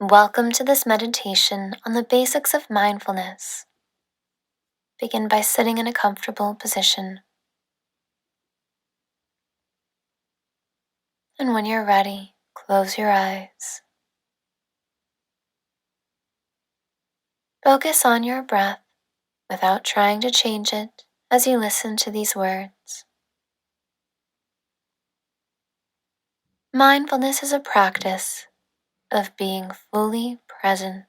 Welcome to this meditation on the basics of mindfulness. Begin by sitting in a comfortable position. And when you're ready, close your eyes. Focus on your breath without trying to change it as you listen to these words. Mindfulness is a practice of being fully present.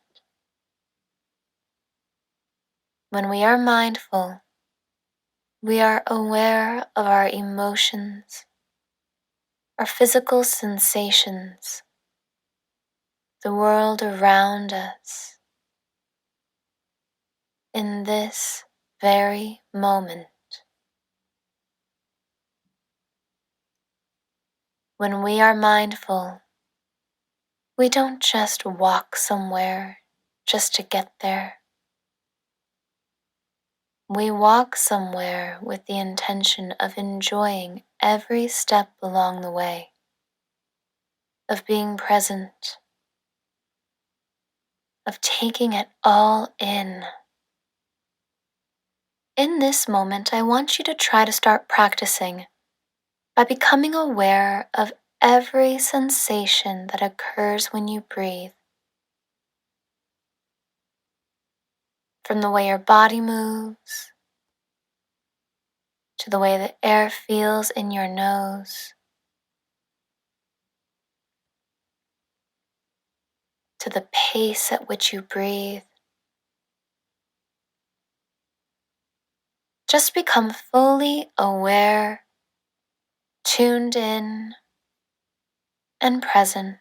When we are mindful, we are aware of our emotions, our physical sensations, the world around us, in this very moment. When we are mindful, we don't just walk somewhere just to get there. We walk somewhere with the intention of enjoying every step along the way, of being present, of taking it all in. In this moment, I want you to try to start practicing by becoming aware of every sensation that occurs when you breathe. From the way your body moves, to the way the air feels in your nose, to the pace at which you breathe. Just become fully aware, tuned in, and present.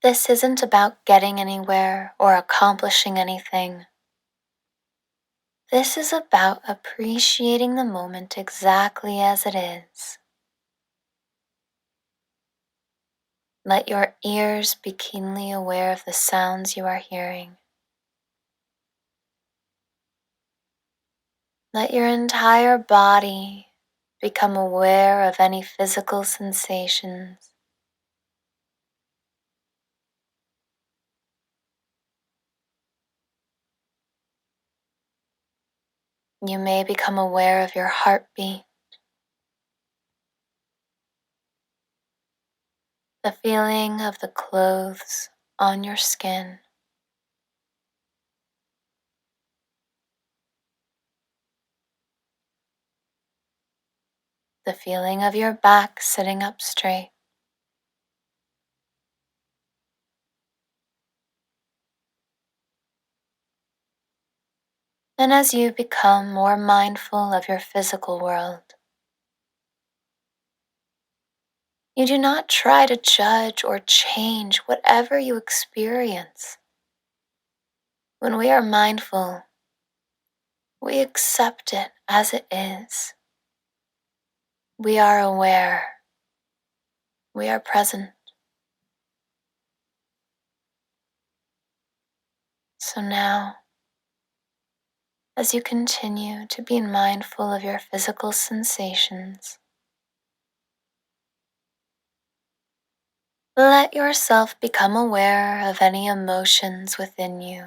This isn't about getting anywhere or accomplishing anything. This is about appreciating the moment exactly as it is. Let your ears be keenly aware of the sounds you are hearing. Let your entire body become aware of any physical sensations. You may become aware of your heartbeat, the feeling of the clothes on your skin, the feeling of your back sitting up straight. And as you become more mindful of your physical world, you do not try to judge or change whatever you experience. When we are mindful, we accept it as it is. We are aware. We are present. So now, as you continue to be mindful of your physical sensations, let yourself become aware of any emotions within you.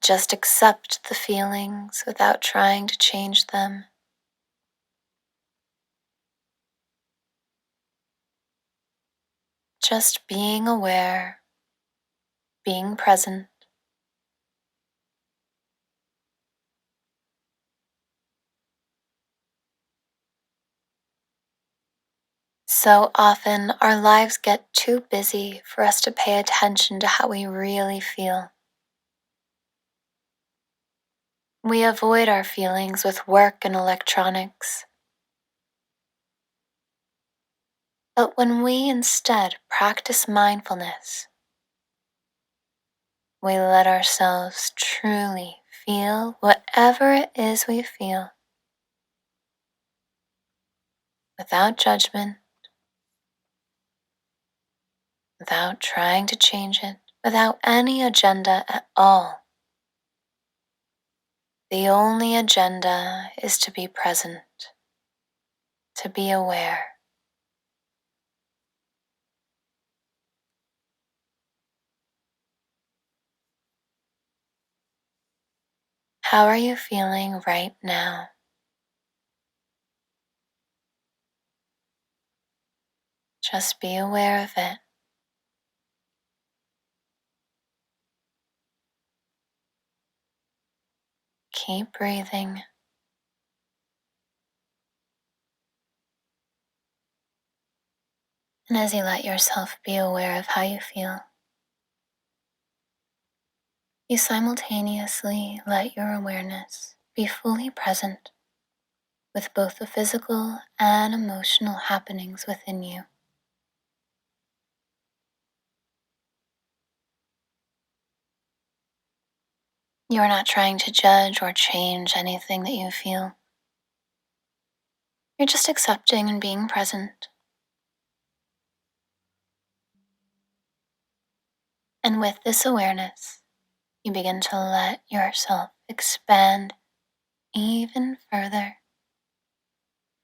Just accept the feelings without trying to change them. Just being aware, being present. So often our lives get too busy for us to pay attention to how we really feel. We avoid our feelings with work and electronics. But when we instead practice mindfulness, we let ourselves truly feel whatever it is we feel, without judgment, without trying to change it, without any agenda at all. The only agenda is to be present, to be aware. How are you feeling right now? Just be aware of it. Keep breathing. And as you let yourself be aware of how you feel, you simultaneously let your awareness be fully present with both the physical and emotional happenings within you. You are not trying to judge or change anything that you feel. You're just accepting and being present. And with this awareness, you begin to let yourself expand even further,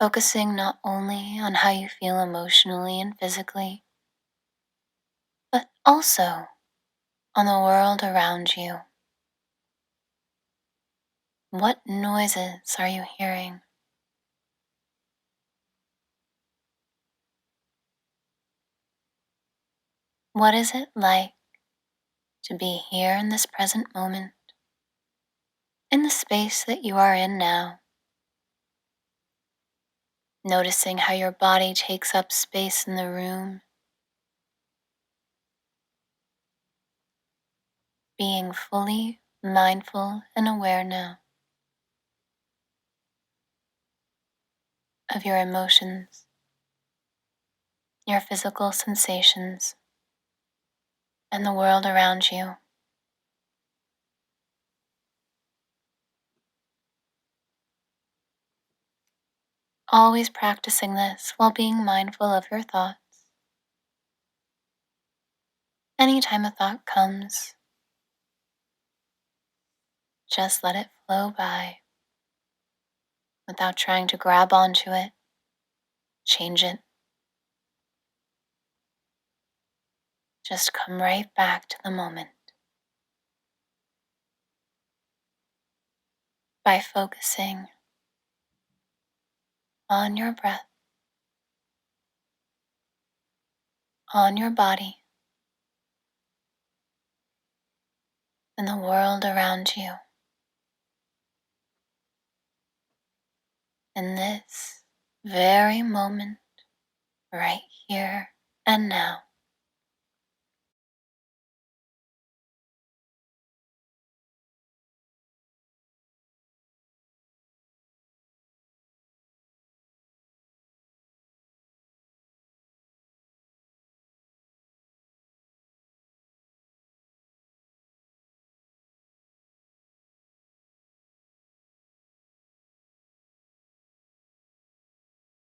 focusing not only on how you feel emotionally and physically, but also on the world around you. What noises are you hearing? What is it like to be here in this present moment, in the space that you are in now? Noticing how your body takes up space in the room, being fully mindful and aware now of your emotions, your physical sensations, and the world around you. Always practicing this while being mindful of your thoughts. Anytime a thought comes, just let it flow by without trying to grab onto it, change it. Just come right back to the moment by focusing on your breath, on your body, and the world around you. In this very moment, right here and now.